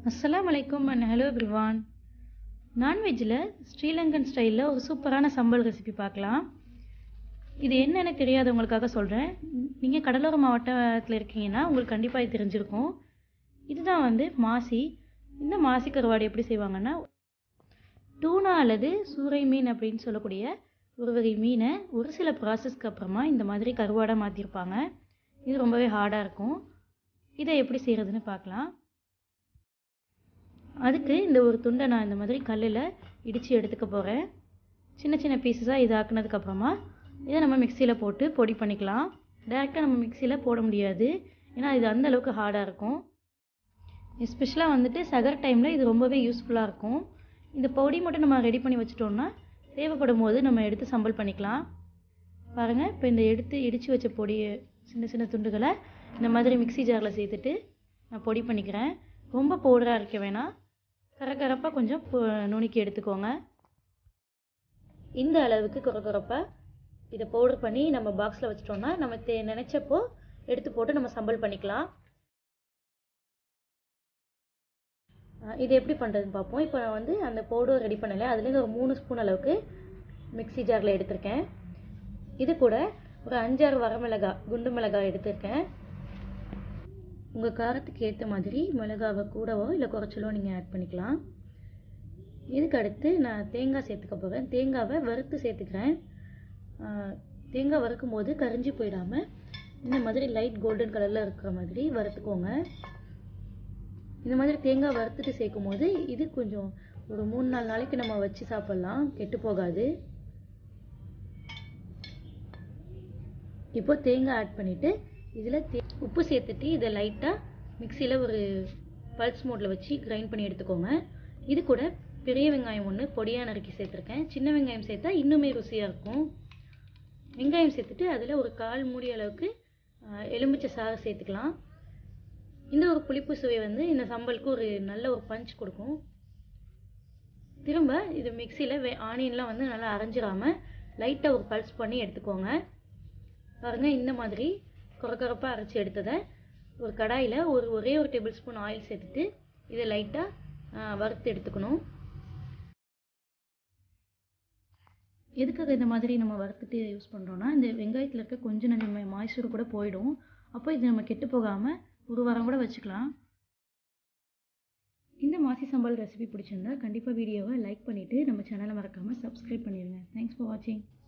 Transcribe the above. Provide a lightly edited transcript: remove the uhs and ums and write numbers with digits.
அஸ்ஸலாமு அலைக்கும் and hello everyone. நான்வெஜ்ஜில் Sri Lankan ஸ்டைலில் ஒரு சூப்பரான சம்பல் ரெசிபி பார்க்கலாம். இது என்னென்னு தெரியாதவங்களுக்காக சொல்கிறேன். நீங்கள் கடலோர மாவட்டத்தில் இருக்கீங்கன்னா உங்களுக்கு கண்டிப்பாக இது தெரிஞ்சிருக்கும். இதுதான் மாசி. இந்த மாசி கருவாடு எப்படி செய்வாங்கன்னா, டூனா அல்லது சூறை மீன் அப்படின்னு சொல்லக்கூடிய ஒரு வகை மீனை ஒரு சில ப்ராசஸ்க்கு அப்புறமா இந்த மாதிரி கருவாடாக மாற்றிருப்பாங்க. இது ரொம்பவே ஹார்டாக இருக்கும். இதை எப்படி செய்கிறதுன்னு பார்க்கலாம். அதுக்கு இந்த ஒரு துண்டை நான் இந்த மாதிரி கல்லில் இடித்து எடுத்துக்க போகிறேன். சின்ன சின்ன பீஸஸாக இது ஆக்குனதுக்கப்புறமா இதை நம்ம மிக்சியில் போட்டு பொடி பண்ணிக்கலாம். டைரெக்டாக நம்ம மிக்சியில் போட முடியாது, ஏன்னா இது அந்தளவுக்கு ஹார்டாக இருக்கும். எஸ்பெஷலாக சகர் டைமில் இது ரொம்பவே யூஸ்ஃபுல்லாக இருக்கும். இந்த பொடி மட்டும் நம்ம ரெடி பண்ணி வச்சிட்டோம்னா தேவைப்படும் போது நம்ம எடுத்து சம்பல் பண்ணிக்கலாம். பாருங்கள், இப்போ இந்த இடித்து வச்ச பொடியை சின்ன சின்ன துண்டுகளை இந்த மாதிரி மிக்சி ஜாரில் சேர்த்துட்டு நான் பொடி பண்ணிக்கிறேன். ரொம்ப பவுடராக இருக்க வேணாம், கரகரப்பாக கொஞ்சம் நுணுக்கி எடுத்துக்கோங்க. இந்த அளவுக்கு கரகரப்பாக இதை பவுடர் பண்ணி நம்ம பாக்ஸில் வச்சிட்டோம்னா நம்ம நினச்சப்போ எடுத்து போட்டு நம்ம சம்பல் பண்ணிக்கலாம். இது எப்படி பண்ணுறதுன்னு பார்ப்போம். இப்போ நான் அந்த பவுடர் ரெடி பண்ணலை, அதுலேருந்து ஒரு 3 ஸ்பூன் அளவுக்கு மிக்சி ஜாரில் எடுத்திருக்கேன். இது கூட ஒரு 5-6 வரமிளகாய், குண்டு மிளகாய் எடுத்திருக்கேன். உங்கள் காரத்துக்கு ஏற்ற மாதிரி மிளகாவை கூடவோ இல்லை குறைச்சலோ நீங்கள் ஆட் பண்ணிக்கலாம். இதுக்கு அடுத்து நான் தேங்காய் சேர்த்துக்க போகிறேன். தேங்காவை வறுத்து சேர்த்துக்கிறேன். தேங்காய் வறுக்கும் போது கரிஞ்சி போயிடாமல் இந்த மாதிரி லைட் கோல்டன் கலரில் இருக்கிற மாதிரி வறுத்துக்கோங்க. இந்த மாதிரி தேங்காய் வறுத்துட்டு சேர்க்கும் போது இது கொஞ்சம் ஒரு 3-4 நாளைக்கு நம்ம வச்சு சாப்பிட்லாம், கெட்டு போகாது. இப்போ தேங்காய் ஆட் பண்ணிவிட்டு இதில் உப்பு சேர்த்துட்டு இதை லைட்டாக மிக்சியில் ஒரு பல்ஸ் மோடில் வச்சு கிரைண்ட் பண்ணி எடுத்துக்கோங்க. இது கூட பெரிய வெங்காயம் 1 பொடியாக நறுக்கி சேர்த்துருக்கேன். சின்ன வெங்காயம் சேர்த்தா இன்னுமே ருசியாக இருக்கும். வெங்காயம் சேர்த்துட்டு அதில் ஒரு 1/4 மூடி அளவுக்கு எலுமிச்சை சாறு சேர்த்துக்கலாம். இந்த ஒரு புளிப்பு சுவை இந்த சம்பலுக்கு ஒரு நல்ல ஒரு பஞ்ச் கொடுக்கும். திரும்ப இது மிக்சியில் ஆனியன்லாம் நல்லா அரைஞ்சிடாமல் லைட்டாக ஒரு பல்ஸ் பண்ணி எடுத்துக்கோங்க. பாருங்கள், இந்த மாதிரி கொரகொரப்பாக அரைச்சி எடுத்ததை ஒரு கடாயில் ஒரே ஒரு டேபிள் ஸ்பூன் ஆயில் சேர்த்துட்டு இதை லைட்டாக வறுத்து எடுத்துக்கணும். எதுக்காக இந்த மாதிரி நம்ம வறுத்துட்டு யூஸ் பண்ணுறோன்னா, இந்த வெங்காயத்தில் இருக்க கொஞ்சம் நம்ம மாய்ஸ்சர் கூட போயிடும். அப்போ இது நம்ம கெட்டு போகாமல் ஒரு வாரம் கூட வச்சுக்கலாம். இந்த மாசி சம்பல் ரெசிபி பிடிச்சிருந்தா கண்டிப்பாக வீடியோவை லைக் பண்ணிவிட்டு நம்ம சேனலை மறக்காமல் சப்ஸ்கிரைப் பண்ணிடுங்க. தேங்க்ஸ் ஃபார் வாட்சிங்.